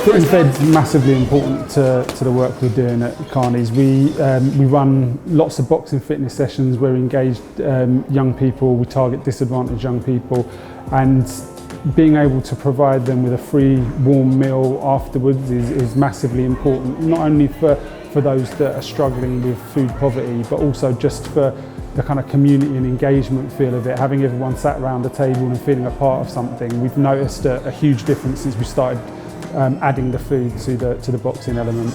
Fit and Fed's massively important to the work we're doing at Carney's. We run lots of boxing fitness sessions where we engage young people, we target disadvantaged young people, and being able to provide them with a free warm meal afterwards is massively important, not only for those that are struggling with food poverty, but also just for the kind of community and engagement feel of it, having everyone sat around the table and feeling a part of something. We've noticed a huge difference since we started adding the food to the boxing element.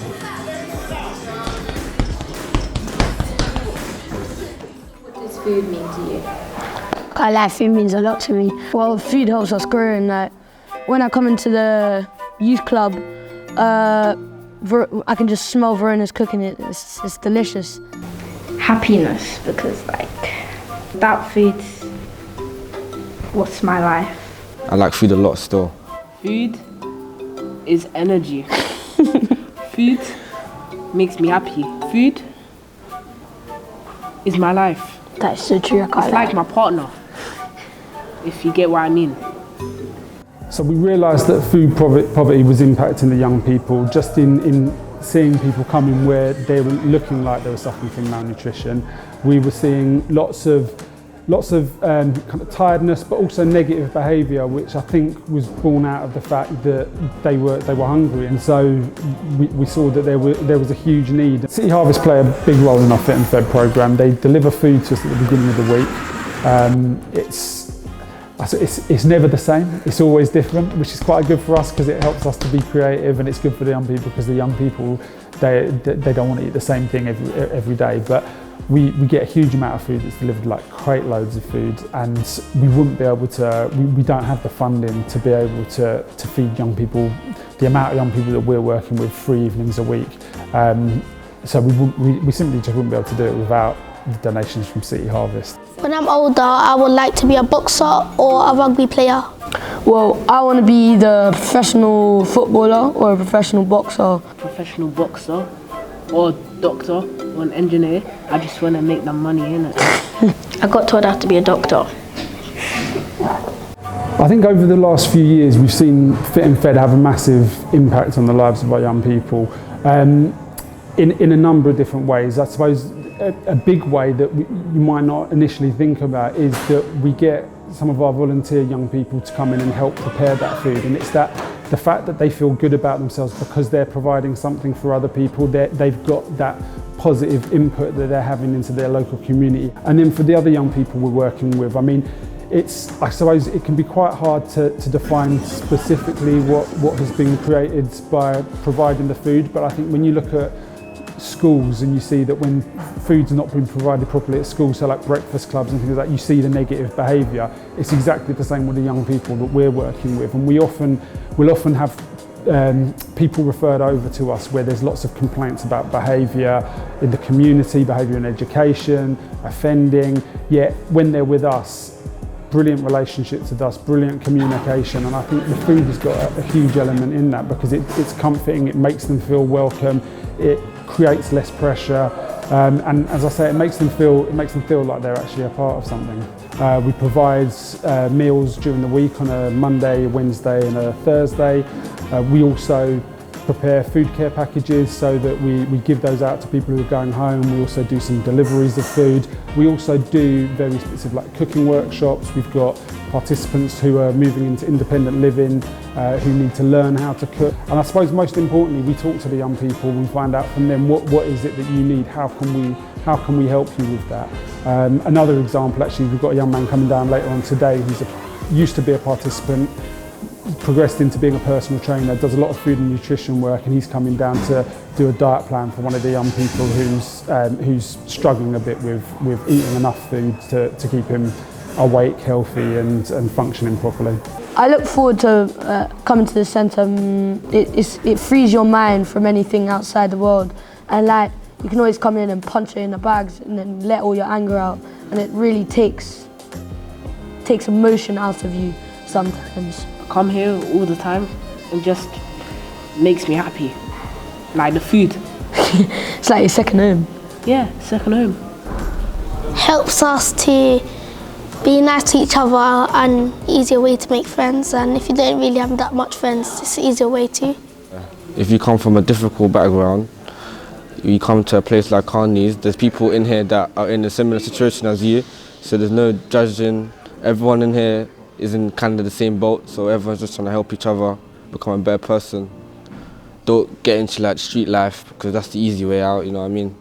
What does food mean to you? Food means a lot to me. Well, food helps us grow, and when I come into the youth club, I can just smell Verona's cooking it. It's delicious. Happiness, because without food, what's my life? I like food a lot still. Food is energy. Food makes me happy. Food is my life. That's so true. It's like my partner, if you get what I mean. So we realised that food poverty was impacting the young people just in seeing people coming where they were looking like they were suffering from malnutrition. We were seeing lots of kind of tiredness, but also negative behaviour, which I think was born out of the fact that they were hungry, and so we saw that there was a huge need. City Harvest play a big role in our Fit and Fed programme. They deliver food to us at the beginning of the week. It's never the same, it's always different, which is quite good for us because it helps us to be creative, and it's good for the young people because the young people, they don't want to eat the same thing every day. But we get a huge amount of food that's delivered, like crate loads of food, and we wouldn't be able to, we don't have the funding to be able to feed young people, the amount of young people that we're working with 3 evenings a week. So we simply just wouldn't be able to do it without the donations from City Harvest. When I'm older, I would like to be a boxer or a rugby player. Well, I want to be the professional footballer or a professional boxer. Professional boxer or doctor or an engineer. I just want to make the money, innit? I got told I have to be a doctor. I think over the last few years we've seen Fit and Fed have a massive impact on the lives of our young people in a number of different ways. I suppose a big way that you might not initially think about is that we get some of our volunteer young people to come in and help prepare that food, and it's the fact that they feel good about themselves because they're providing something for other people. They've got that positive input that they're having into their local community. And then for the other young people we're working with, I mean, I suppose it can be quite hard to define specifically what has been created by providing the food, but I think when you look at schools and you see that when food's not being provided properly at school, so like breakfast clubs and things like that, you see the negative behaviour. It's exactly the same with the young people that we're working with, and we'll often have people referred over to us where there's lots of complaints about behaviour in the community, behaviour in education, offending, yet when they're with us, brilliant relationships with us, brilliant communication, and I think the food has got a huge element in that because it's comforting, it makes them feel welcome, it creates less pressure, and as I say, it makes them feel like they're actually a part of something. We provide meals during the week on a Monday, Wednesday and a Thursday. We also prepare food care packages so that we give those out to people who are going home. We also do some deliveries of food. We also do very specific like cooking workshops. We've got participants who are moving into independent living who need to learn how to cook. And I suppose most importantly, we talk to the young people. We find out from them what is it that you need. How can we help you with that? Another example, actually, we've got a young man coming down later on today who's used to be a participant, progressed into being a personal trainer, does a lot of food and nutrition work, and he's coming down to do a diet plan for one of the young people who's struggling a bit with eating enough food to keep him awake, healthy and functioning properly. I look forward to coming to the centre. It frees your mind from anything outside the world, and like you can always come in and punch it in the bags and then let all your anger out, and it really takes emotion out of you sometimes. Come here all the time and just makes me happy. Like the food. It's like your second home. Yeah, second home. Helps us to be nice to each other and easier way to make friends, and if you don't really have that much friends, it's an easier way to. if you come from a difficult background, you come to a place like Carney's, there's people in here that are in a similar situation as you, so there's no judging. Everyone in here is in kind of the same boat, so everyone's just trying to help each other become a better person. Don't get into like street life, because that's the easy way out, you know what I mean?